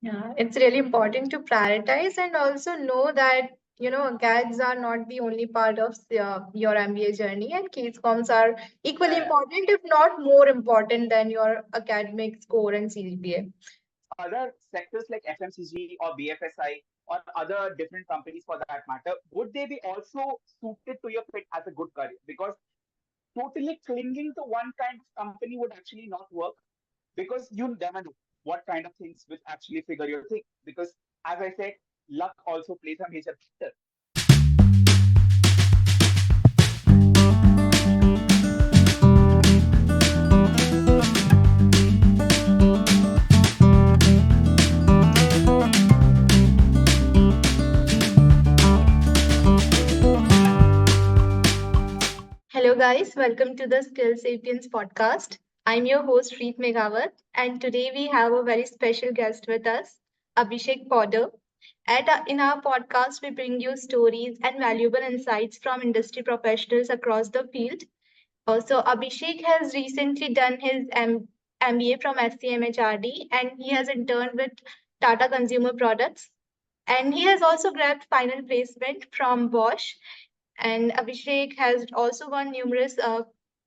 Yeah, it's really important to prioritize and also know that, gags are not the only part of your MBA journey, and case comms are equally Yeah, important, if not more important than your academic score and CGPA. other sectors like FMCG or BFSI or other different companies for that matter, would they be also suited to your fit as a good career? Because totally clinging to one kind of company would actually not work, because you never know what kind of things will actually figure your thing. Because as I said, luck also plays a major factor. Hello, guys. Welcome to the Skilled Sapiens podcast. I'm your host, Reet Meghawat, and today we have a very special guest with us, Abhishek Poddar. In our podcast, we bring you stories and valuable insights from industry professionals across the field. So, Abhishek has recently done his MBA from SCMHRD, and he has interned with Tata Consumer Products. And he has also grabbed final placement from Bosch, and Abhishek has also won numerous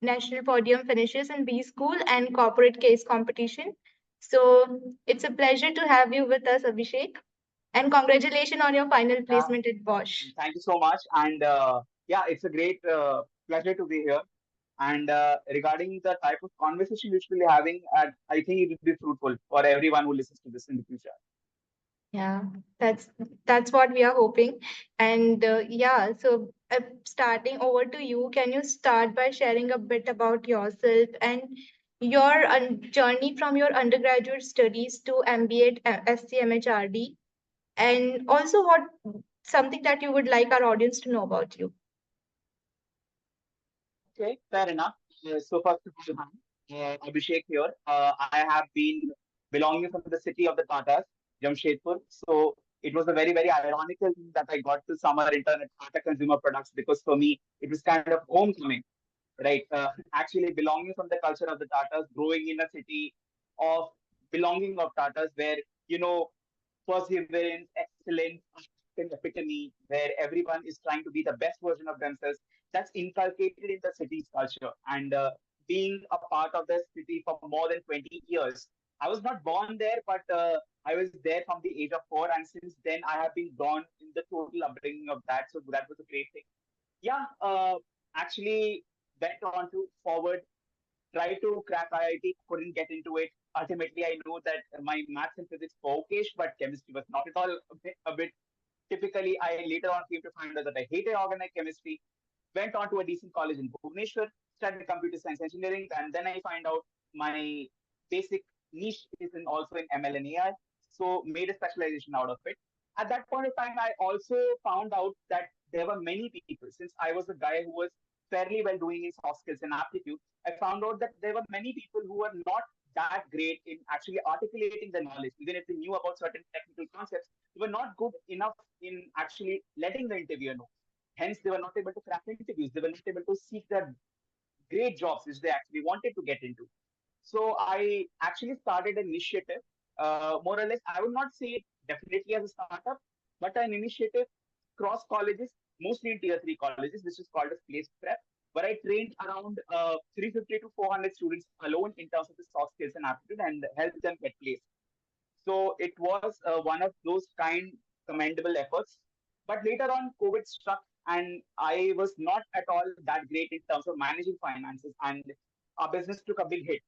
national podium finishes in B School and corporate case competition. So it's a pleasure to have you with us, Abhishek. And congratulations on your final Yeah, placement at Bosch. thank you so much. And yeah, it's a great pleasure to be here. And regarding the type of conversation which we'll be having, I think it will be fruitful for everyone who listens to this in the future. Yeah, that's that's what we are hoping. And yeah, so starting over to you, can you start by sharing a bit about yourself and your journey from your undergraduate studies to MBA at SCMHRD, and also what something that you would like our audience to know about you? Okay, fair enough. So first of all, Abhishek here. I have been belonging from the city of the Tatas, Jamshedpur. So it was a very, very ironical thing that I got to summer intern at Tata Consumer Products, because for me it was kind of homecoming, right? Actually belonging from the culture of the Tatas, growing in a city of belonging of Tatas, where you know perseverance, excellence, an epitome, where everyone is trying to be the best version of themselves. That's inculcated in the city's culture. And being a part of the city for more than 20 years, I was not born there, but I was there from the age of 4. And since then, I have been drawn in the total upbringing of that. So that was a great thing. Yeah, actually went on to forward, tried to crack IIT, couldn't get into it. Ultimately, I know that my maths and physics were okay, but chemistry was not at all a bit. Typically, I later on came to find out that I hated organic chemistry. Went on to a decent college in Bhubaneswar, studied computer science engineering, and then I find out my basic niche is also in ML and AI. So made a specialization out of it. At that point of time, I also found out that there were many people. Since I was a guy who was fairly well doing in soft skills and aptitude, I found out that there were many people who were not that great in actually articulating the knowledge, even if they knew about certain technical concepts. They were not good enough in actually letting the interviewer know. Hence, they were not able to crack interviews. They were not able to seek the great jobs which they actually wanted to get into. So I actually started an initiative, more or less. I would not say it definitely as a startup, but an initiative cross colleges, mostly in tier 3 colleges, which is called as Place Prep, where I trained around 350 to 400 students alone in terms of the soft skills and aptitude, and helped them get placed. So it was one of those kind commendable efforts. But later on, COVID struck, and I was not at all that great in terms of managing finances, and our business took a big hit.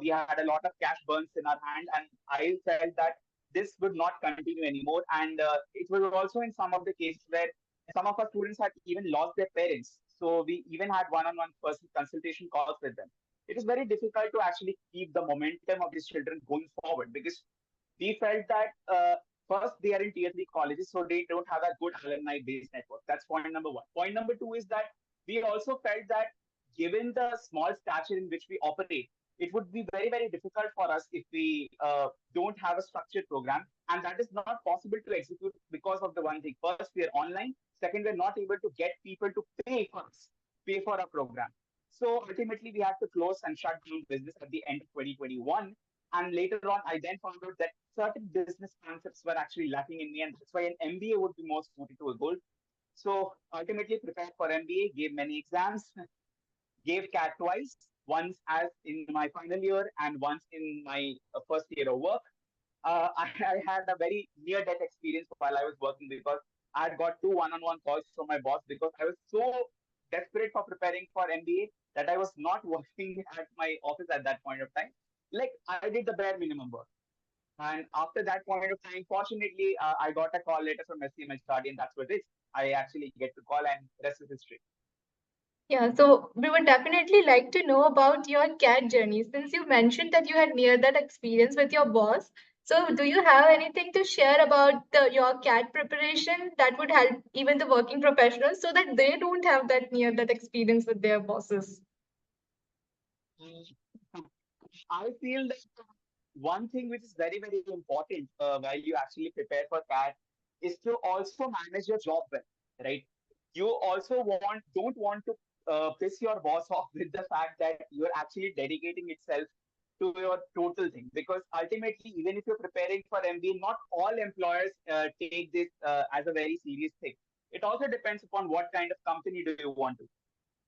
We had a lot of cash burns in our hand, and I felt that this would not continue anymore. And it was also in some of the cases where some of our students had even lost their parents. So we even had one-on-one person consultation calls with them. It is very difficult to actually keep the momentum of these children going forward, because we felt that first they are in tier 3 colleges, so they don't have a good alumni based network. That's point number one. Point number two is that we also felt that given the small stature in which we operate, it would be very, very difficult for us if we don't have a structured program. And that is not possible to execute because of the one thing. First, we are online. Second, we're not able to get people to pay for us, pay for our program. So ultimately, we had to close and shut down business at the end of 2021. And later on, I then found out that certain business concepts were actually lacking in me, and that's why an MBA would be more suited to a goal. So ultimately prepared for MBA, gave many exams, gave CAT twice, once as in my final year and once in my first year of work. I had a very near death experience while I was working because I had got two one-on-one calls from my boss because I was so desperate for preparing for MBA that I was not working at my office at that point of time. Like I did the bare minimum work. And after that point of time, fortunately, I got a call later from SCM and that's what it is. I actually get to call and rest is history. Yeah, so we would definitely like to know about your cat journey since you mentioned that you had near that experience with your boss. So, do you have anything to share about your cat preparation that would help even the working professionals so that they don't have that near that experience with their bosses? Mm. I feel that one thing which is very, very important while you actually prepare for CAT is to also manage your job well, right? You also don't want to piss your boss off with the fact that you're actually dedicating itself to your total thing. Because ultimately, even if you're preparing for MBA, not all employers take this as a very serious thing. It also depends upon what kind of company do you want to.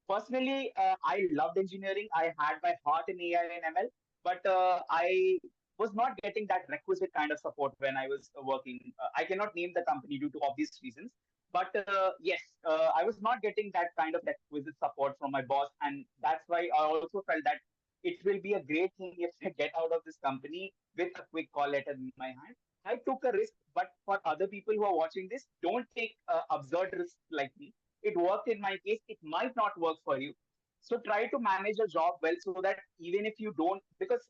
Personally, I loved engineering. I had my heart in AI and ML, but I was not getting that requisite kind of support when I was working. I cannot name the company due to obvious reasons, but yes, I was not getting that kind of requisite support from my boss, and that's why I also felt that it will be a great thing if I get out of this company with a quick call letter in my hand. I took a risk, but for other people who are watching this, don't take absurd risks like me. It worked in my case, it might not work for you. So try to manage your job well so that even if you don't, because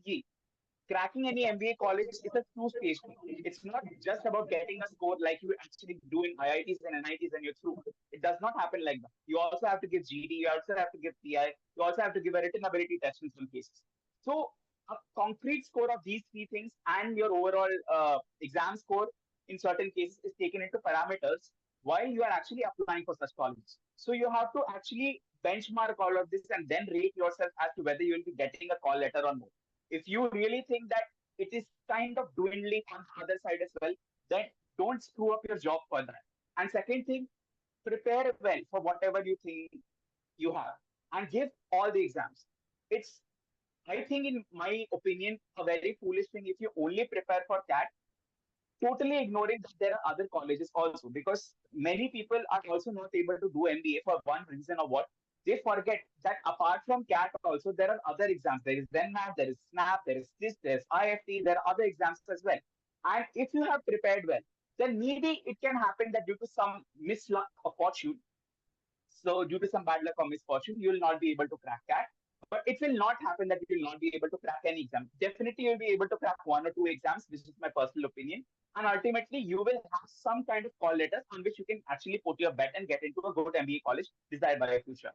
cracking any MBA college is a two-stage thing. It's not just about getting a score like you actually do in IITs and NITs and you're through. It does not happen like that. You also have to give GD, you also have to give PI, you also have to give a written ability test in some cases. So a concrete score of these three things and your overall exam score in certain cases is taken into parameters while you are actually applying for such colleges. So you have to actually benchmark all of this and then rate yourself as to whether you will be getting a call letter or not. If you really think that it is kind of dwindling on the other side as well, then don't screw up your job for that. And second thing, prepare well for whatever you think you have and give all the exams. It's, I think, in my opinion, a very foolish thing if you only prepare for CAT, totally ignoring that there are other colleges also because many people are also not able to do MBA for one reason or what. They forget that apart from CAT also there are other exams. There is ZenMath, there is SNAP, there is this, there's IFT, there are other exams as well. And if you have prepared well, then maybe it can happen that due to some misluck or fortune, so due to some bad luck or misfortune, you will not be able to crack CAT. But it will not happen that you will not be able to crack any exam. Definitely, you'll be able to crack one or two exams, which is my personal opinion. And ultimately, you will have some kind of call letters on which you can actually put your bet and get into a good MBA college desired by your future.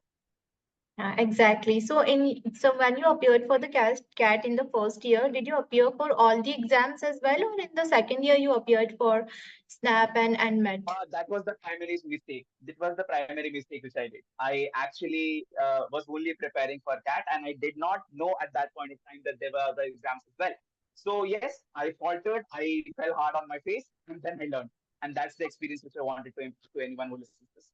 Exactly. So when you appeared for the CAT in the first year, did you appear for all the exams as well, or in the second year you appeared for SNAP and MET? That was the primary mistake. That was the primary mistake which I did. I actually was only preparing for CAT, and I did not know at that point of time that there were other exams as well. So yes, I faltered. I fell hard on my face, and then I learned. And that's the experience which I wanted to impart to anyone who listens to this.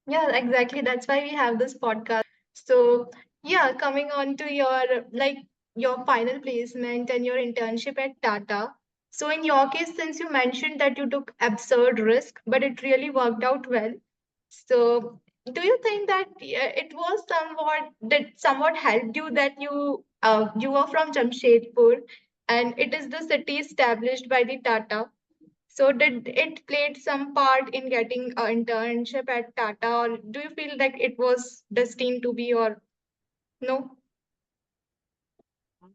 Yeah, exactly. That's why we have this podcast. So, yeah, coming on to your final placement and your internship at Tata. So, in your case, since you mentioned that you took absurd risk, but it really worked out well. So, do you think that it was somewhat helped you that you were from Jamshedpur and it is the city established by the Tata? So did it played some part in getting an internship at Tata, or do you feel like it was destined to be, or no?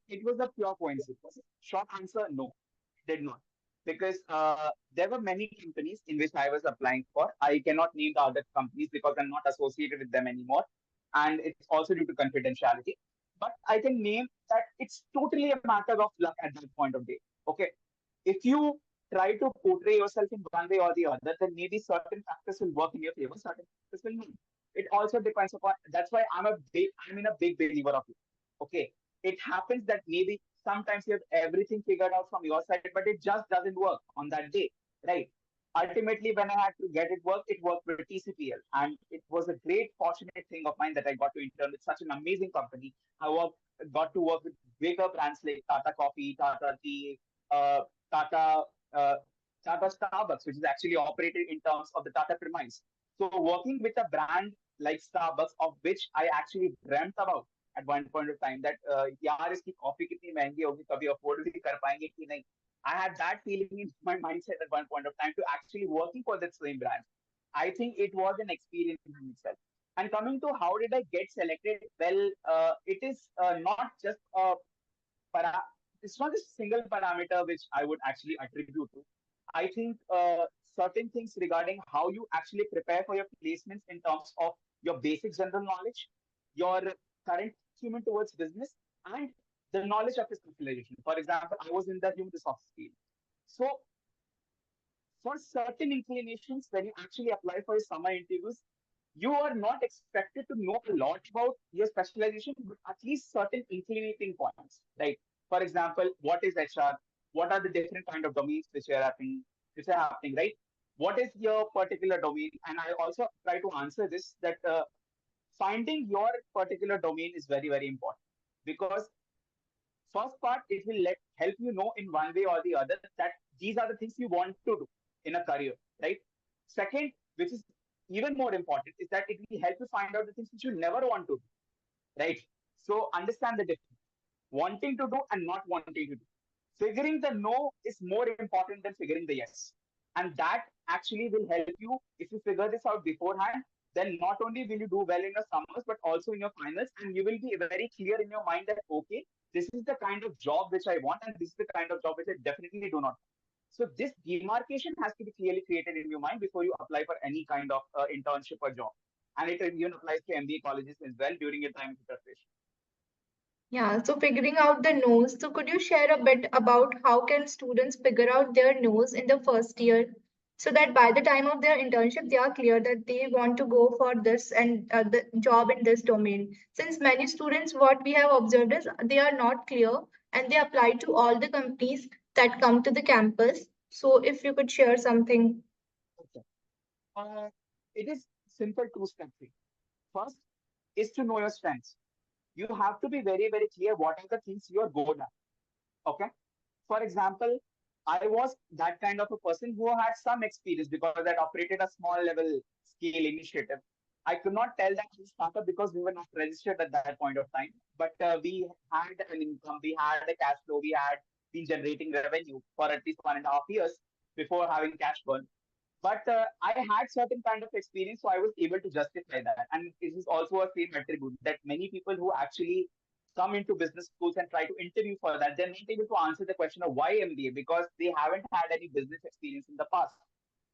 It was a pure coincidence. Short answer, no, did not. Because there were many companies in which I was applying for. I cannot name the other companies because I'm not associated with them anymore. And it's also due to confidentiality. But I can name that it's totally a matter of luck at that point of day. Okay. If you try to portray yourself in one way or the other, then maybe certain factors will work in your favor, certain factors will not. It also depends upon, that's why I'm in a big believer of it. Okay, it happens that maybe sometimes you have everything figured out from your side, but it just doesn't work on that day, right? Ultimately, when I had to get it worked with TCPL, and it was a great, fortunate thing of mine that I got to intern with such an amazing company. Got to work with bigger brands like Tata Coffee, Tata Tea, Tata, uh, Tata Starbucks, which is actually operated in terms of the Tata premise. So working with a brand like Starbucks, of which I actually dreamt about at one point of time, that यार इसकी coffee कितनी महंगी होगी, कभी afford भी कर पाएंगे कि नहीं. I had that feeling in my mindset at one point of time to actually working for that same brand. I think it was an experience in itself. And coming to how did I get selected? Well, it is not just a para- it's not a single parameter which I would actually attribute to. I think certain things regarding how you actually prepare for your placements in terms of your basic general knowledge, your current acumen towards business, and the knowledge of your specialization. For example, I was in the human resources field. So for certain inclinations, when you actually apply for your summer interviews, you are not expected to know a lot about your specialization, but at least certain inclinating points. Like, for example, what is HR? What are the different kind of domains which are happening, right? What is your particular domain? And I also try to answer this that finding your particular domain is very, very important because first part, it will help you know in one way or the other that these are the things you want to do in a career, right? Second, which is even more important, is that it will help you find out the things which you never want to do, right? So understand the difference. Wanting to do and not wanting to do. Figuring the no is more important than figuring the yes. And that actually will help you if you figure this out beforehand. Then not only will you do well in your summers, but also in your finals, and you will be very clear in your mind that okay, this is the kind of job which I want, and this is the kind of job which I definitely do not. So this demarcation has to be clearly created in your mind before you apply for any kind of internship or job. And it even applies to MBA colleges as well during your time of preparation. Yeah, so figuring out the no's. So could you share a bit about how can students figure out their no's in the first year so that by the time of their internship they are clear that they want to go for this and the job in this domain. Since many students, what we have observed is they are not clear and they apply to all the companies that come to the campus. So if you could share something. Okay. Uh, it is simple two-step thing. First is to know your strengths. You have to be very, very clear what are the things you are good at. Okay. For example, I was that kind of a person who had some experience because I operated a small level scale initiative. I could not tell that to startup because we were not registered at that point of time. But we had an income, we had a cash flow, we had been generating revenue for at least 1.5 years before having cash burn. But I had certain kind of experience, so I was able to justify that. And this is also a same attribute that many people who actually come into business schools and try to interview for that, they're not able to answer the question of why MBA because they haven't had any business experience in the past.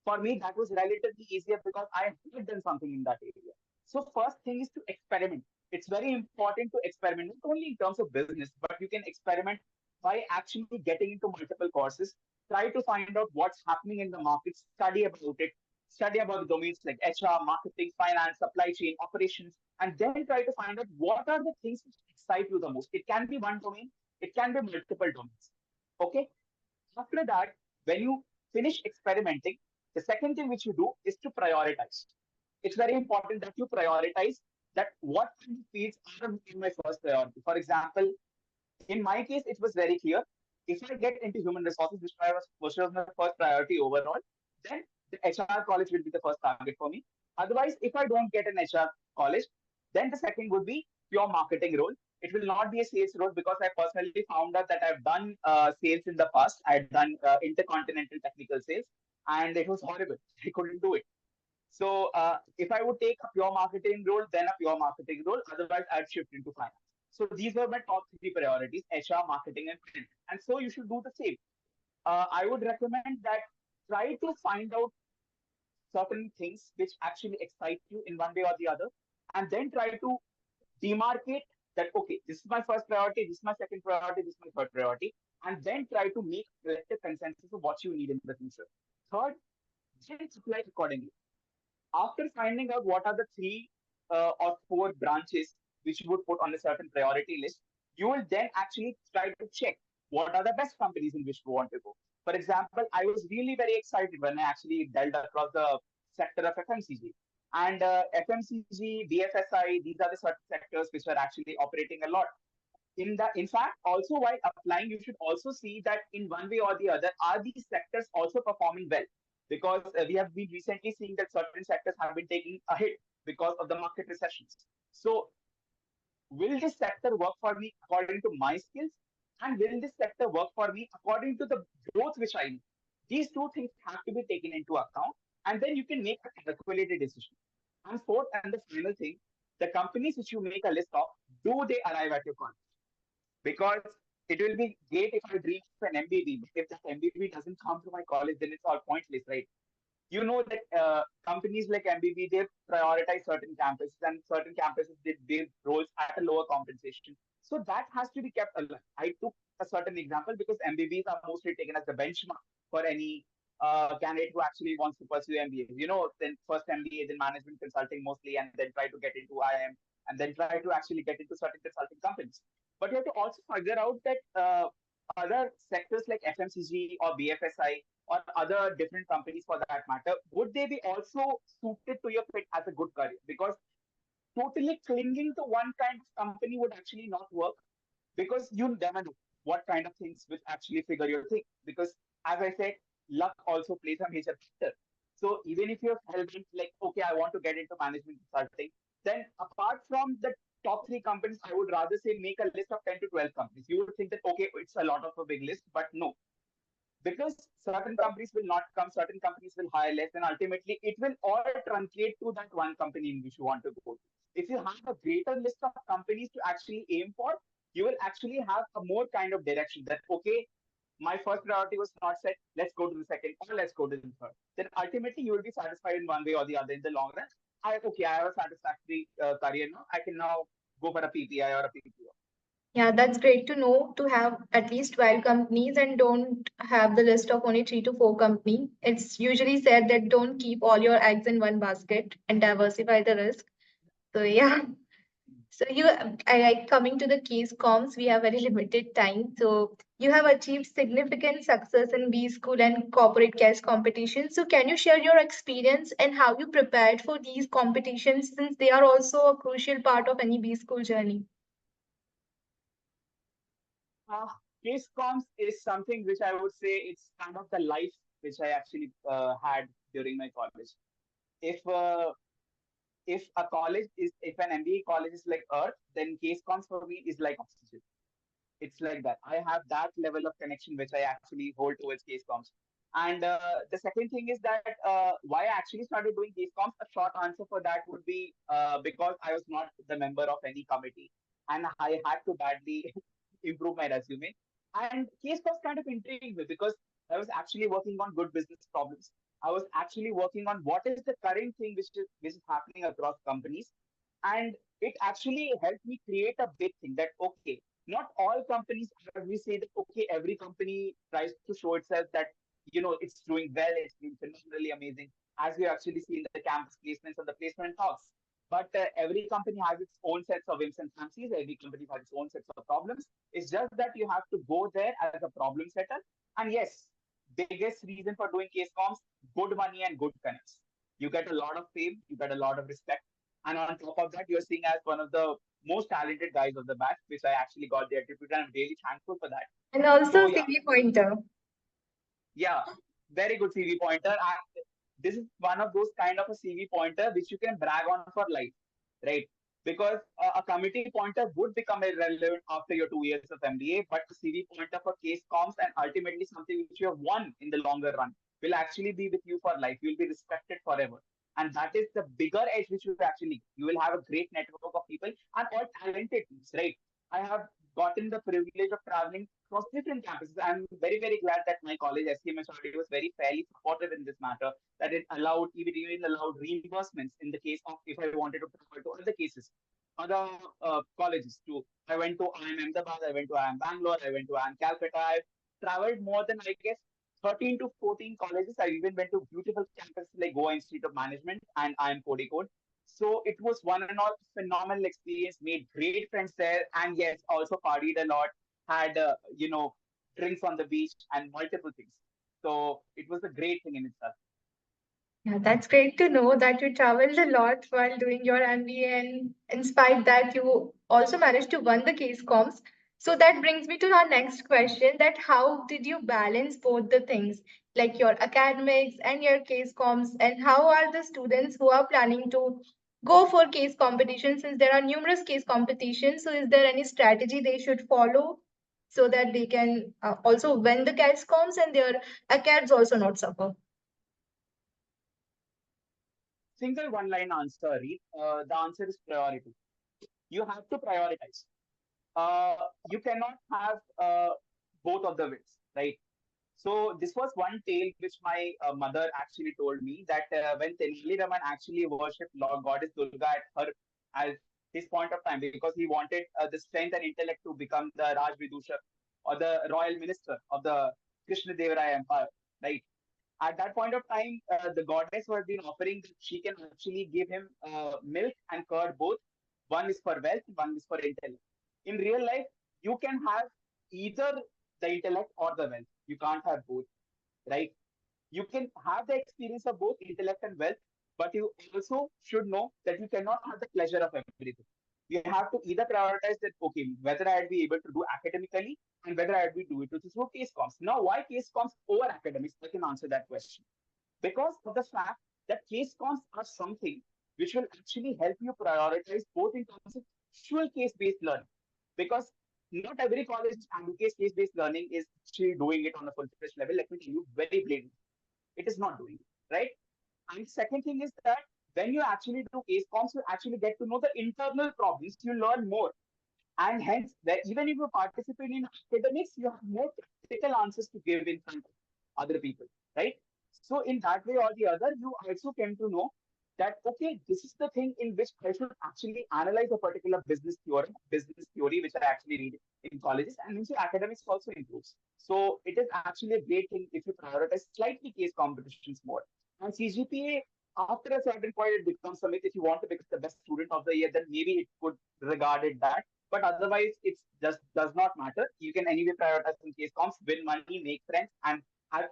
For me, that was relatively easier because I had done something in that area. So first thing is to experiment. It's very important to experiment, not only in terms of business, but you can experiment by actually getting into multiple courses. Try to find out what's happening in the market, study about it, study about the domains like HR, marketing, finance, supply chain, operations, and then try to find out what are the things which excite you the most. It can be one domain, it can be multiple domains. Okay. After that, when you finish experimenting, the second thing which you do is to prioritize. It's very important that you prioritize that what kind of fields are in my first priority. For example, in my case, it was very clear. If I get into human resources, which was my first priority overall, then the HR college will be the first target for me. Otherwise, if I don't get an HR college, then the second would be pure marketing role. It will not be a sales role because I personally found out that I've done sales in the past. I had done intercontinental technical sales, and it was horrible. I couldn't do it. So if I would take a pure marketing role, then a pure marketing role. Otherwise, I'd shift into finance. So these were my top three priorities: HR, marketing, and finance. And so you should do the same. I would recommend that try to find out certain things which actually excite you in one way or the other, and then try to demarcate that okay, this is my first priority, this is my second priority, this is my third priority, and then try to make collective consensus of what you need in the future. Third, then supply accordingly. After finding out what are the three or four branches which you would put on a certain priority list, you will then actually try to check what are the best companies in which you want to go. For example, I was really very excited when I actually delved across the sector of FMCG. And FMCG, BFSI, these are the certain sectors which are actually operating a lot. In fact, also while applying, you should also see that in one way or the other, are these sectors also performing well? Because we have been recently seeing that certain sectors have been taking a hit because of the market recessions. So will this sector work for me according to my skills? And will this sector work for me according to the growth which I need? These two things have to be taken into account, and then you can make a calculated decision. And fourth, and the final thing, the companies which you make a list of, do they arrive at your college? Because it will be great if I dream of an MBB, but if that MBB doesn't come to my college, then it's all pointless, right? You know that companies like MBB, they prioritize certain campuses, and certain campuses they give roles at a lower compensation. So that has to be kept alive. I took a certain example because MBBs are mostly taken as the benchmark for any candidate who actually wants to pursue MBA. You know, then first MBA, then management consulting mostly, and then try to get into IM, and then try to actually get into certain consulting companies. But you have to also figure out that other sectors like FMCG or BFSI or other different companies for that matter, would they be also suited to your fit as a good career? Because totally clinging to one kind of company would actually not work, because you never know what kind of things will actually figure your thing. Because as I said, luck also plays a major factor. So even if you're hell-bent, like, okay, I want to get into management consulting, then apart from the top three companies, I would rather say make a list of 10 to 12 companies. You would think that, okay, it's a lot of a big list, but no, because certain companies will not come, certain companies will hire less, and ultimately it will all truncate to that one company in which you want to go to. If you have a greater list of companies to actually aim for, you will actually have a more kind of direction that, okay, my first priority was not set, let's go to the second, or let's go to the third. Then ultimately you will be satisfied in one way or the other in the long run. I have a satisfactory career now. I can now go for a PPI or a PPO. Yeah, that's great to know to have at least 12 companies and don't have the list of only 3 to 4 companies. It's usually said that don't keep all your eggs in one basket and diversify the risk. So yeah. So coming to the case comms, we have very limited time. So you have achieved significant success in B school and corporate case competitions. So can you share your experience and how you prepared for these competitions since they are also a crucial part of any B school journey? Uh, Case comms is something which I would say it's kind of the life which I actually had during my college. If if a college is if an MBA college is like Earth, then case comms for me is like oxygen. It's like that. I have that level of connection which I actually hold towards case comms. And the second thing is that why I actually started doing case comms. A short answer for that would be because I was not the member of any committee, and I had to badly improve my resume. And case comms kind of intrigued me because I was actually working on good business problems. I was actually working on what is the current thing which is happening across companies, and it actually helped me create a big thing that, okay, not all companies, as we say that, okay, every company tries to show itself that, it's doing well, it's doing phenomenally amazing, as we actually see in the campus placements and the placement talks. But every company has its own sets of whims and fancies. Every company has its own sets of problems. It's just that you have to go there as a problem setter. And yes, biggest reason for doing case comms, good money and good connects. You get a lot of fame, you get a lot of respect, and on top of that, you're seen as one of the most talented guys of the batch, which I actually got the attribute, and I'm really thankful for that. And also So yeah, CV pointer. yeah, very good CV pointer. And this is one of those kind of a CV pointer which you can brag on for life, right? Because a committee pointer would become irrelevant after your 2 years of MBA, but the CV pointer for case comms and ultimately something which you have won in the longer run will actually be with you for life. You'll be respected forever. And that is the bigger edge which you will have a great network of people and all talented teams, right? I have gotten the privilege of traveling across different campuses. I'm very, very glad that my college, SCMHRD, was very fairly supportive in this matter, that it allowed, even allowed reimbursements in the case of if I wanted to travel to other cases, other colleges too. I went to IIM Ahmedabad, I went to IIM Bangalore, I went to IIM Calcutta. I've traveled more than, I guess, 13 to 14 colleges. I even went to beautiful campuses like Goa Institute of Management and IIM Code. So it was one and all phenomenal experience, made great friends there, and yes, also partied a lot, had, drinks on the beach and multiple things. So it was a great thing in itself. Yeah, that's great to know that you traveled a lot while doing your MBA, and in spite that you also managed to win the case comms. So that brings me to our next question: that how did you balance both the things, like your academics and your case comms, and how are the students who are planning to go for case competition, since there are numerous case competitions? So is there any strategy they should follow so that they can also win the case comms and their acads also not suffer? Single one line answer, Reed. The answer is priority. You have to prioritize. You cannot have both of the ways, right? So this was one tale which my mother actually told me, that when Tenali Raman actually worshipped Lord Goddess Durga at her as his point of time, because he wanted the strength and intellect to become the Raj Vidushak or the royal minister of the Krishna Devaraya Empire, right? At that point of time, the goddess who has been offering that she can actually give him milk and curd both. One is for wealth, one is for intellect. In real life, you can have either the intellect or the wealth. You can't have both, right? You can have the experience of both intellect and wealth, but you also should know that you cannot have the pleasure of everything. You have to either prioritize that, okay, whether I'd be able to do academically and whether I'd be do it through case comps. Now, why case comps over academics? I can answer that question. Because of the fact that case comps are something which will actually help you prioritize both in terms of actual case-based learning. Because not every college advocates case-based learning is actually doing it on a full-fledged level. Let me tell you very blatantly, it is not doing it, right? And second thing is that when you actually do case comps, you actually get to know the internal problems. You learn more, and hence, that even if you participate in academics, you have more practical answers to give in front of other people, right? So in that way or the other, you also came to know that, okay, this is the thing in which I should actually analyze a particular business theory, which I actually read in colleges, and also academics also improves. So it is actually a great thing if you prioritize slightly case competitions more. And CGPA, after a certain point, it becomes something. If you want to become the best student of the year, then maybe it could regard it that. But otherwise, it just does not matter. You can anyway prioritize in case comps, win money, make friends, and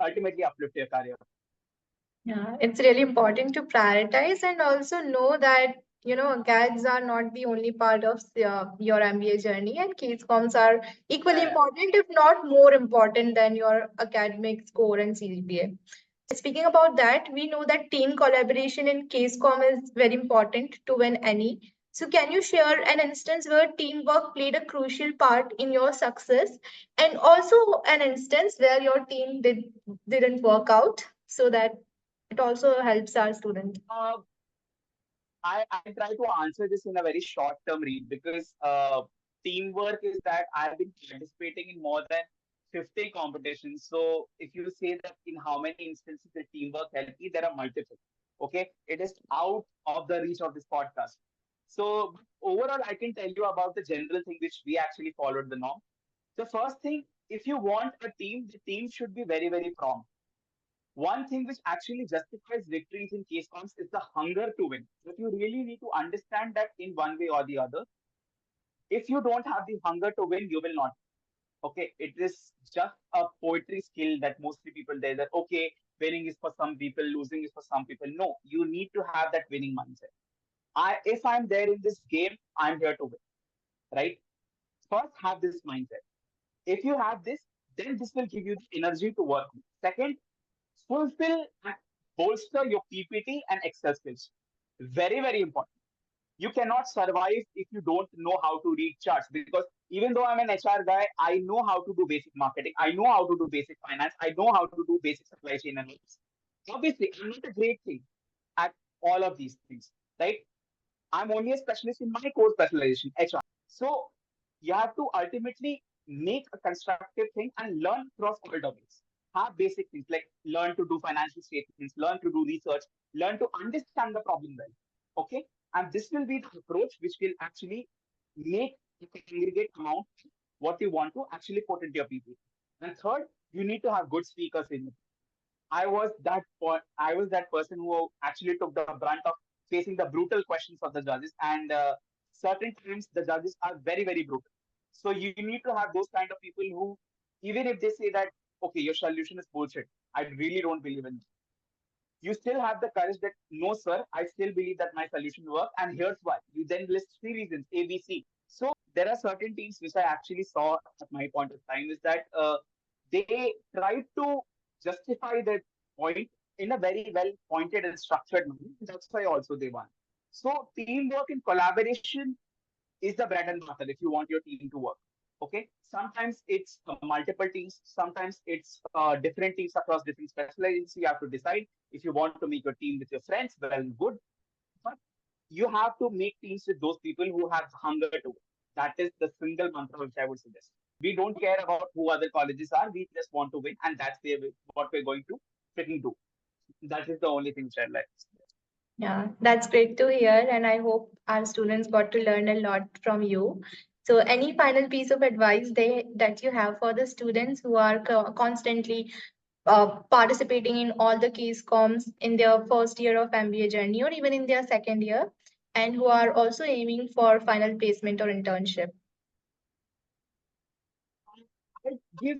ultimately uplift your career. Yeah, it's really important to prioritize and also know that, GADs are not the only part of your MBA journey, and case comms are equally Yeah, important, if not more important than your academic score and CGPA. Speaking about that, we know that team collaboration in case com is very important to win any. So, can you share an instance where teamwork played a crucial part in your success, and also an instance where your team didn't work out, so that it also helps our student? yeah. I try to answer this in a very short term read, because teamwork is that I've been participating in more than 50 competitions. So if you say that in how many instances the teamwork helped me, there are multiple. Okay. It is out of the reach of this podcast. So overall, I can tell you about the general thing which we actually followed the norm. The first thing, if you want a team, the team should be very, very prompt. One thing which actually justifies victories in case comps is the hunger to win. But you really need to understand that in one way or the other. If you don't have the hunger to win, you will not. Okay, it is just a poetry skill that mostly people there that, okay, winning is for some people, losing is for some people. No, you need to have that winning mindset. If I'm there in this game, I'm here to win, right? First, have this mindset. If you have this, then this will give you the energy to work. Second, fulfill and bolster your PPT and Excel skills. Very, very important. You cannot survive if you don't know how to read charts, because even though I'm an HR guy, I know how to do basic marketing. I know how to do basic finance. I know how to do basic supply chain analysis. Obviously, I'm not a great thing at all of these things, right? I'm only a specialist in my core specialization, HR. So you have to ultimately make a constructive thing and learn across all domains. Have basic things like learn to do financial statements, learn to do research, learn to understand the problem well. Okay. And this will be the approach which will actually make the aggregate amount what you want to actually put into your PPT. And third, you need to have good speakers in it. I was that person who actually took the brunt of facing the brutal questions of the judges, and certain times the judges are very, very brutal. So you need to have those kind of people who, even if they say that, okay, your solution is bullshit, I really don't believe in it, you still have the courage that no, sir, I still believe that my solution works, and here's why. You then list three reasons, A, B, C. So there are certain teams which I actually saw at my point of time is that they tried to justify their point in a very well pointed and structured manner. That's why also they won. So teamwork and collaboration is the bread and butter if you want your team to work. Okay, sometimes it's multiple teams, sometimes it's different teams across different specializations. You have to decide if you want to make your team with your friends, well, good, but you have to make teams with those people who have hunger to win. That is the single mantra which I would suggest. We don't care about who other colleges are, we just want to win, and that's what we're going to freaking do. That is the only thing which I'd like to suggest. Yeah, that's great to hear, and I hope our students got to learn a lot from you. So, any final piece of advice that you have for the students who are constantly participating in all the case comms in their first year of MBA journey or even in their second year, and who are also aiming for final placement or internship? I give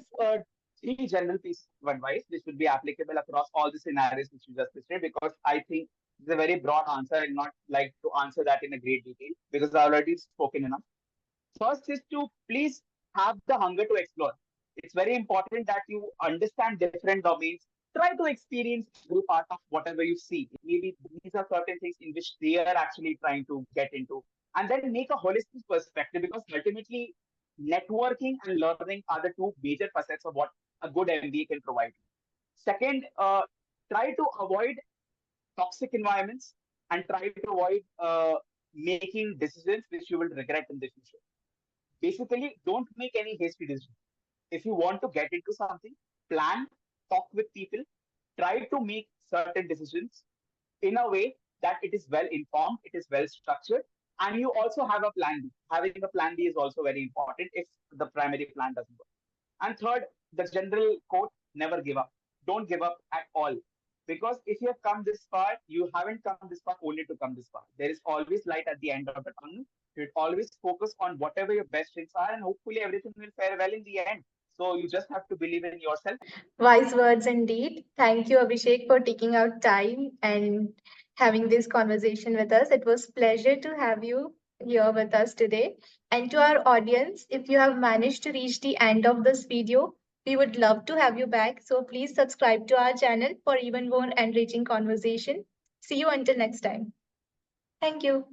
three general pieces of advice which would be applicable across all the scenarios which you just listed, because I think it's a very broad answer and not like to answer that in a great detail because I already spoken enough. First is to please have the hunger to explore. It's very important that you understand different domains. Try to experience every part of whatever you see. Maybe these are certain things in which they are actually trying to get into. And then make a holistic perspective, because ultimately networking and learning are the two major facets of what a good MBA can provide. Second, try to avoid toxic environments and try to avoid making decisions which you will regret in the future. Basically, don't make any hasty decisions. If you want to get into something, plan, talk with people, try to make certain decisions in a way that it is well informed, it is well structured, and you also have a plan B. Having a plan B is also very important if the primary plan doesn't work. And third, the general quote, never give up. Don't give up at all. Because if you have come this far, you haven't come this far only to come this far. There is always light at the end of the tunnel. You should always focus on whatever your best strengths are, and hopefully everything will fare well in the end. So you just have to believe in yourself. Wise words indeed. Thank you, Abhishek, for taking out time and having this conversation with us. It was pleasure to have you here with us today. And to our audience, if you have managed to reach the end of this video, we would love to have you back. So please subscribe to our channel for even more enriching conversation. See you until next time. Thank you.